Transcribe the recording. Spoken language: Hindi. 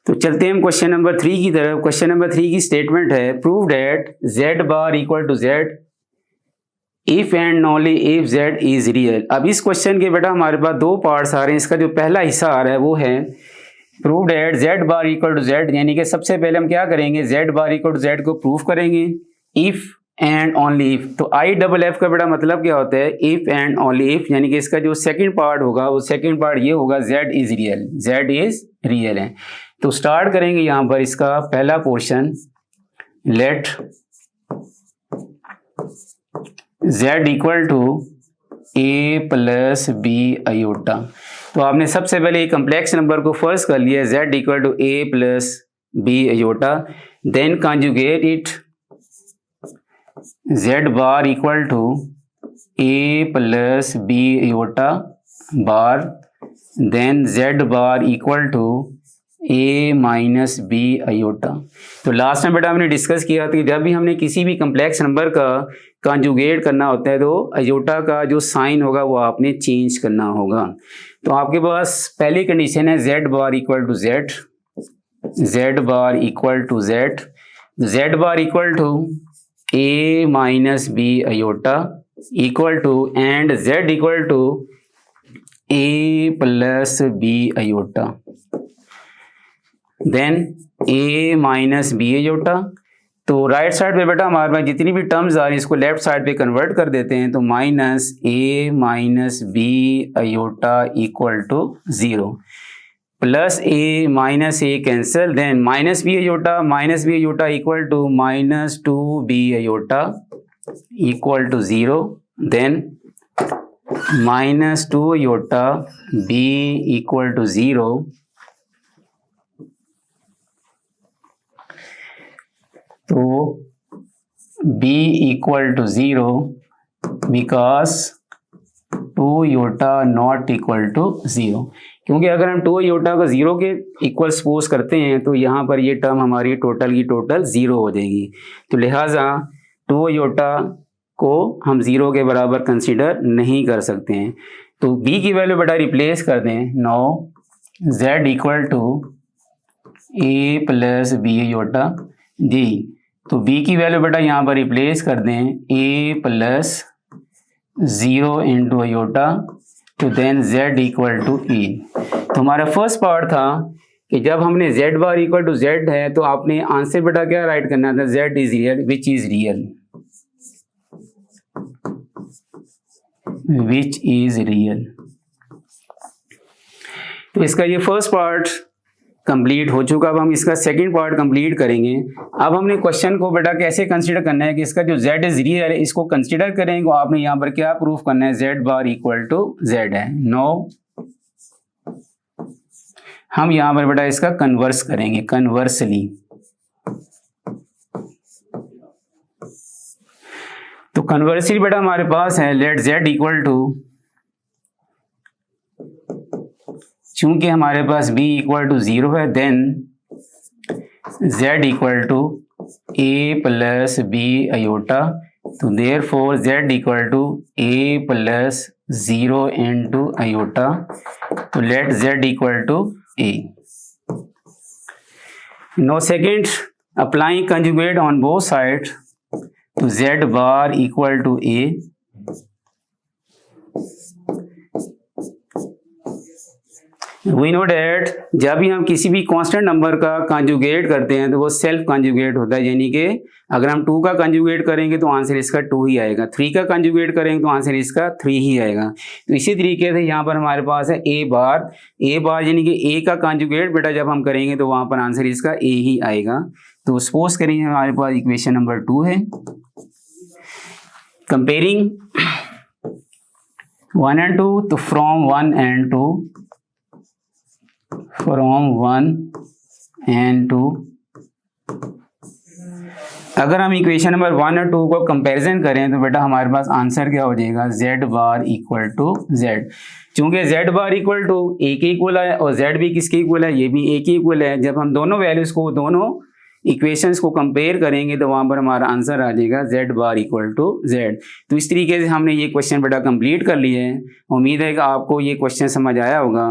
तो चलते हैं हम क्वेश्चन नंबर 3 की तरफ। क्वेश्चन नंबर 3 की स्टेटमेंट है prove that z bar equal to z if and only if z is real. अब इस क्वेश्चन के बेटा हमारे पास दो पार्ट्स आ रहे हैं। इसका जो पहला हिस्सा आ रहा है वो है prove that z bar equal to z, यानी कि सबसे पहले हम क्या करेंगे, z bar equal to z को प्रूव करेंगे इफ एंड ओनली इफ। तो आई डबल एफ का बेटा मतलब क्या होता है, इफ एंड ओनली इफ, यानी कि इसका जो सेकंड पार्ट होगा वो सेकंड पार्ट ये होगा z is real, z is real है। तो स्टार्ट करेंगे यहाँ पर इसका पहला portion, let z equal to a plus b iota. तो आपने सबसे पहले कम्प्लेक्स नंबर को फर्स्ट कर लिया, z equal to a plus b iota, then conjugate it z bar equal to a plus b iota bar, then z bar equal to a minus b iota. तो लास्ट में बेटा हमने डिस्कस किया था कि जब भी हमने किसी भी कम्प्लेक्स नंबर का कॉन्जुगेट करना होता है तो आयोटा का जो साइन होगा वो आपने चेंज करना होगा। तो आपके पास पहली कंडीशन है z bar equal to z, z bar equal to z bar equal to a minus b iota equal to and z equal to a plus b iota, then a minus b iota. तो राइट साइड पे बेटा हमारे पास जितनी भी टर्म्स आ रही है इसको लेफ्ट साइड पे कन्वर्ट कर देते हैं। तो minus a minus b iota equal to 0 plus a minus a cancel, then minus b iota equal to minus 2b iota equal to 0, then minus 2 iota b equal to 0, तो b equal to 0 because 2 iota not equal to 0। क्योंकि अगर हम 2 आयोटा को 0 के इक्वल सपोज करते हैं तो यहाँ पर ये टर्म हमारी टोटल की टोटल 0 हो जाएगी। तो लिहाजा 2 आयोटा को हम 0 के बराबर कंसीडर नहीं कर सकते हैं। तो b की वैल्यू बेटा रिप्लेस कर दें। Now z equal to a plus b iota जी, तो b की वैल्यू बेटा यहाँ पर रिप्लेस कर दें a प्लस 0 इंटू आयोटा, तो then z equal to e। तो हमारा फर्स्ट पार्ट था कि जब हमने z bar equal to z है तो आपने आंसर बेटा क्या राइट करना था, z is real which is real, which is real. तो इसका ये फर्स्ट पार्ट कंप्लीट हो चुका। अब हम इसका सेकंड पार्ट कंप्लीट करेंगे। अब हमने क्वेश्चन को बेटा कैसे कंसीडर करना है कि इसका जो z इज रियल है इसको कंसीडर करेंगे। आपने यहाँ पर क्या प्रूफ करना है, z bar equal to z है। नो हम यहाँ पर बेटा इसका कन्वर्स करेंगे, कन्वर्सली। तो कन्वर्सली बेटा हमारे पास है लेट z इक्वल टू, चूंकि हमारे पास b इक्वल टू 0 है, then z equal to a plus b iota, तो therefore z equal to a plus 0 into iota, तो let z equal to a। No second applying conjugate on both side, तो z bar equal to a, we know that जब भी हम किसी भी कांस्टेंट नंबर का कंजुगेट करते हैं तो वो सेल्फ कंजुगेट होता है, यानी कि अगर हम 2 का कंजुगेट करेंगे तो आंसर इसका 2 ही आएगा, 3 का कंजुगेट करेंगे तो आंसर इसका 3 ही आएगा। तो इसी तरीके से यहाँ पर हमारे पास है a बार यानी कि a का कंजुगेट बेटा जब हम करेंगे तो वहाँ पर आंसर इसका a ही आएगा। तो सपोज करेंगे हमारे पास इक्वेशन नंबर 2 है, कंपेयरिंग 1 and 2, तो फ्रॉम 1 and 2, फ्रॉम 1 and 2, अगर हम इक्वेशन नंबर 1 और 2 को कंपैरिजन करें तो बेटा हमारे पास आंसर क्या हो जाएगा, z bar equal to z। चूंकि z bar equal to a के इक्वल है और z भी किसके इक्वल है, ये भी a के इक्वल है। जब हम दोनों वैल्यूज को, दोनों इक्वेशंस को कंपेयर करेंगे तो वहां पर हमारा आंसर आ जाएगा z bar equal to z। तो इस तरीके से हमने ये क्वेश्चन बेटा कंप्लीट कर लिए हैं। उम्मीद है कि आपको ये क्वेश्चन समझ आया होगा।